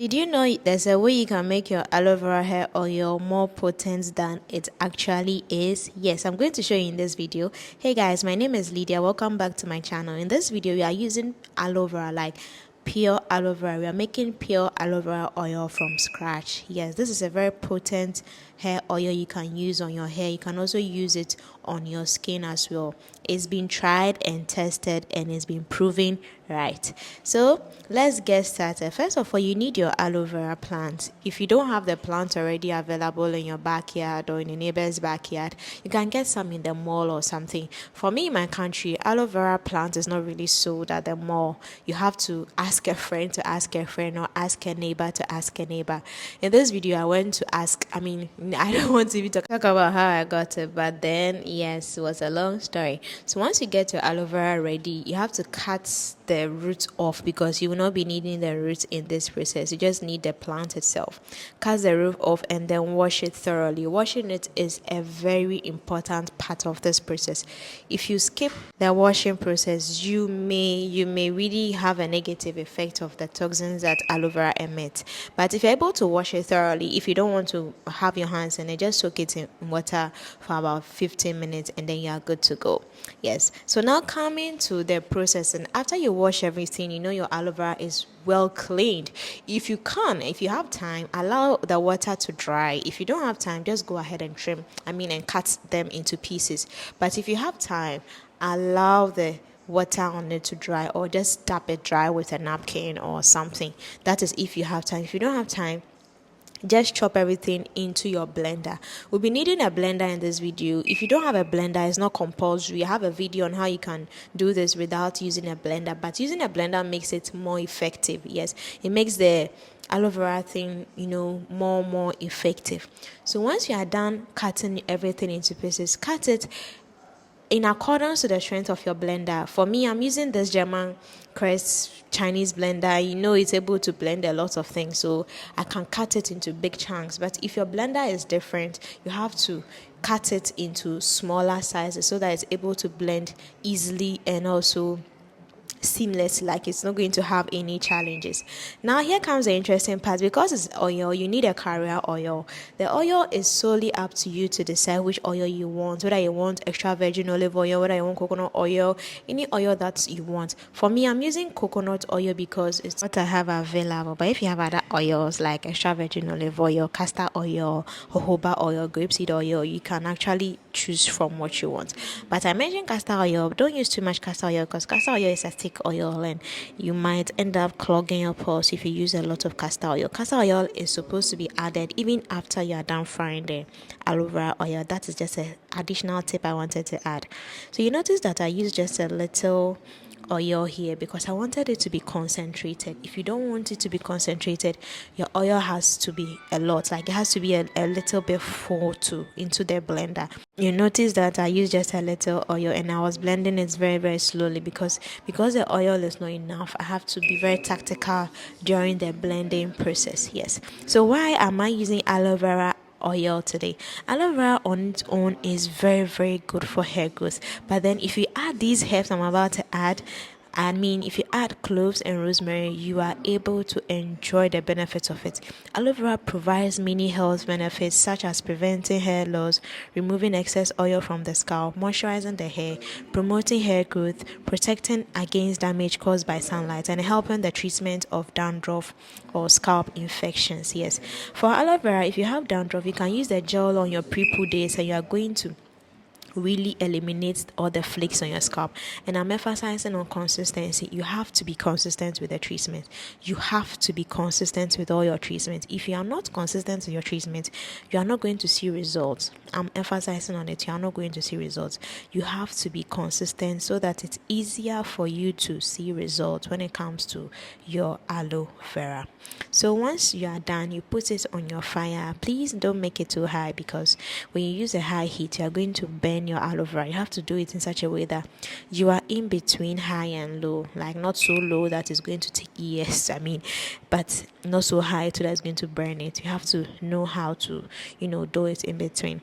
Did you know there's a way you can make your aloe vera hair oil more potent than it actually is? Yes, I'm going to show you in this video. Hey guys, my name is Lydia. Welcome back to my channel. In this video, we are using aloe vera, like pure aloe vera. We are making pure aloe vera oil from scratch. Yes, this is a very potent hair oil you can use on your hair. You can also use it on your skin as well. It's been tried and tested and it's been proven right. So let's get started. First of all, you need your aloe vera plant. If you don't have the plant already available in your backyard or in your neighbor's backyard, you can get some in the mall or something. For me in my country, aloe vera plant is not really sold at the mall. You have to ask a friend to ask a friend or ask a neighbor to ask a neighbor. In this video, I went to ask, I don't want to even talk about how I got it, but then yes, it was a long story. So once you get your aloe vera ready, you have to cut the roots off because you will not be needing the roots in this process. You just need the plant itself. Cut the root off and then wash it thoroughly. Washing it is a very important part of this process. If you skip the washing process, you may really have a negative effect of the toxins that aloe vera emits. But if you're able to wash it thoroughly, if you don't want to have your hands in it, just soak it in water for about 15 minutes and then you are good to go. Yes, so now coming to the process, and after you wash everything, you know your aloe vera is well cleaned. If you have time, allow the water to dry. If you don't have time, just go ahead and and cut them into pieces. But if you have time, allow the water on it to dry, or just tap it dry with a napkin or something. That is if you have time. If you don't have time, just chop everything into your blender. We'll be needing a blender in this video. If you don't have a blender, it's not compulsory. I have a video on how you can do this without using a blender, but using a blender makes it more effective. Yes, it makes the aloe vera thing more effective. So once you are done cutting everything into pieces, cut it in accordance to the strength of your blender. For me, I'm using this German Crest Chinese blender. It's able to blend a lot of things, so I can cut it into big chunks. But if your blender is different, you have to cut it into smaller sizes so that it's able to blend easily and also seamless, like it's not going to have any challenges. Now here comes the interesting part. Because it's oil, you need a carrier oil. The oil is solely up to you to decide which oil you want, whether you want extra virgin olive oil, whether you want coconut oil, any oil that you want. For me, I'm using coconut oil because it's what I have available. But if you have other oils like extra virgin olive oil, castor oil, jojoba oil, grapeseed oil, you can actually choose from what you want. But I mentioned castor oil. Don't use too much castor oil because castor oil is a thick oil and you might end up clogging your pores if you use a lot of castor oil. Castor oil is supposed to be added even after you are done frying the aloe vera oil. That is just an additional tip I wanted to add. So you notice that I use just a little oil here because I wanted it to be concentrated. If you don't want it to be concentrated, your oil has to be a lot, like it has to be a little bit full into the blender. You notice that I used just a little oil and I was blending it very, very slowly because the oil is not enough. I have to be very tactical during the blending process. Yes, so why am I using aloe vera oil today? Aloe vera on its own is very, very good for hair growth, but then if you add these herbs I'm about to add, if you add cloves and rosemary, you are able to enjoy the benefits of it. Aloe vera provides many health benefits such as preventing hair loss, removing excess oil from the scalp, moisturizing the hair, promoting hair growth, protecting against damage caused by sunlight, and helping the treatment of dandruff or scalp infections. Yes, for aloe vera, if you have dandruff, you can use the gel on your pre-poo days and you are going to really eliminates all the flakes on your scalp. And I'm emphasizing on consistency. You have to be consistent with the treatment. You have to be consistent with all your treatment. If you are not consistent with your treatment, you are not going to see results. I'm emphasizing on it. You are not going to see results. You have to be consistent so that it's easier for you to see results when it comes to your aloe vera. So once you are done, you put it on your fire. Please don't make it too high because when you use a high heat, you are going to burn your aloe vera. You have to do it in such a way that you are in between high and low, like not so low that it's going to take years, but not so high too that it's going to burn it. You have to know how to do it in between.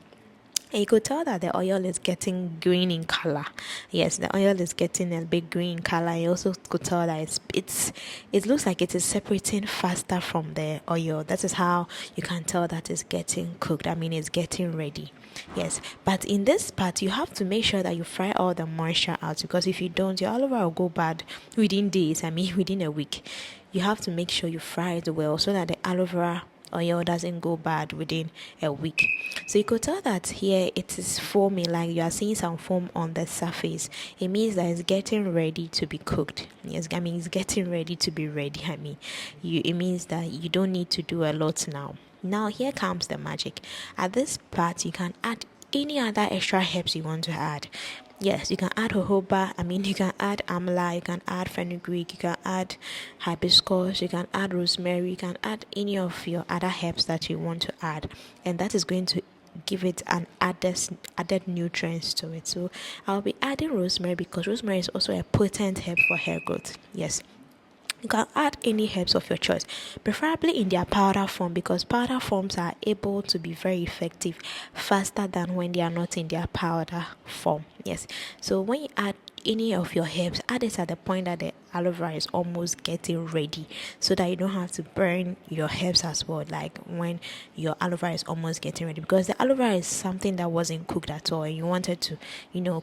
And you could tell that the oil is getting green in color. Yes, the oil is getting a bit green in color. You also could tell that it looks like it is separating faster from the oil. That is how you can tell that it's getting cooked. I mean, it's getting ready. Yes, but in this part, you have to make sure that you fry all the moisture out, because if you don't, your aloe vera will go bad within days. I mean, within a week. You have to make sure you fry it well so that the aloe vera oil doesn't go bad within a week. So you could tell that here it is foaming, like you are seeing some foam on the surface. It means that it's getting ready to be cooked. Yes, I mean, it's getting ready to be ready. I mean, it means that you don't need to do a lot now. Now here comes the magic. At this part, you can add any other extra herbs you want to add. Yes, you can add jojoba. I mean, you can add amla, you can add fenugreek, you can add hibiscus, you can add rosemary, you can add any of your other herbs that you want to add, and that is going to give it an added nutrients to it. So I'll be adding rosemary because rosemary is also a potent herb for hair growth. Yes. You can add any herbs of your choice, preferably in their powder form, because powder forms are able to be very effective faster than when they are not in their powder form. Yes. So when you add any of your herbs, add it at the point that the aloe vera is almost getting ready, so that you don't have to burn your herbs as well, like when your aloe vera is almost getting ready, because the aloe vera is something that wasn't cooked at all and you wanted to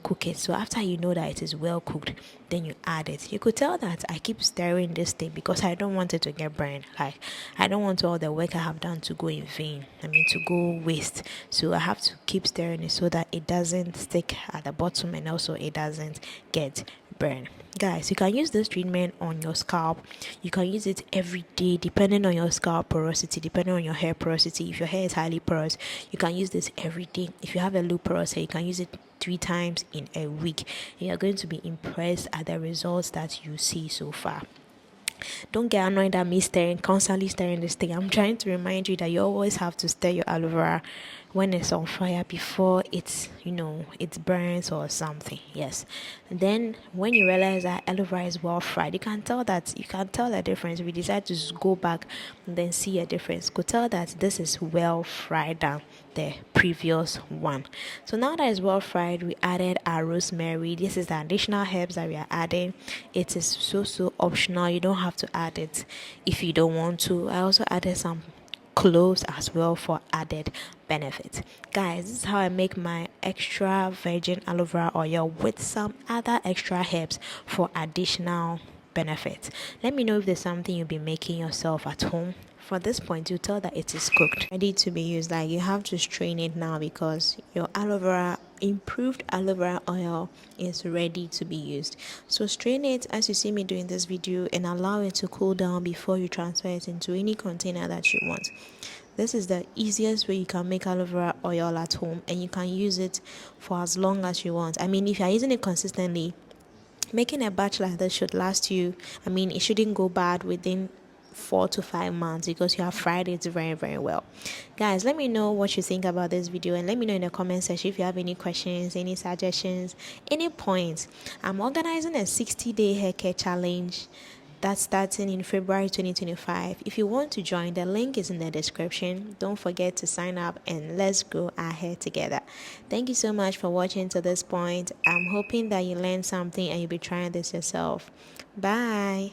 cook it. So after you know that it is well cooked, then you add it. You could tell that I keep stirring this thing because I don't want it to get burned. Like, I don't want all the work I have done to go in vain, I mean, to go waste. So I have to keep stirring it so that it doesn't stick at the bottom and also it doesn't get burned. Guys, you can use this treatment on your scalp. You can use it every day depending on your scalp porosity, depending on your hair porosity. If your hair is highly porous, you can use this every day. If you have a low porous hair, you can use it 3 times in a week. You are going to be impressed at the results that you see so far. Don't get annoyed at me constantly stirring this thing. I'm trying to remind you that you always have to stir your aloe vera when it's on fire before it burns or something. Yes. And then when you realize that aloe vera is well fried, you can tell the difference. If you decide to just go back and then see a difference, you could tell that this is well fried than the previous one. So now that it's well fried, we added our rosemary. This is the additional herbs that we are adding. It is so optional. You don't have to add it if you don't want to. I also added some cloves as well for added benefit. Guys, this is how I make my extra virgin aloe vera oil with some other extra herbs for additional benefits. Let me know if there's something you'll be making yourself at home. For this point, you tell that it is cooked, ready to be used. Like, you have to strain it now because your aloe vera, improved aloe vera oil, is ready to be used. So strain it as you see me doing this video and allow it to cool down before you transfer it into any container that you want. This is the easiest way you can make aloe vera oil at home, and you can use it for as long as you want. I mean, if you're using it consistently, making a batch like this should last you, I mean, it shouldn't go bad within 4 to 5 months because you have fried it very well. Guys, let me know what you think about this video, and let me know in the comment section if you have any questions, any suggestions, any points. I'm organizing a 60-day hair care challenge that's starting in February 2025. If you want to join, the link is in the description. Don't forget to sign up and let's grow our hair together. Thank you so much for watching to this point. I'm hoping that you learned something and you'll be trying this yourself. Bye.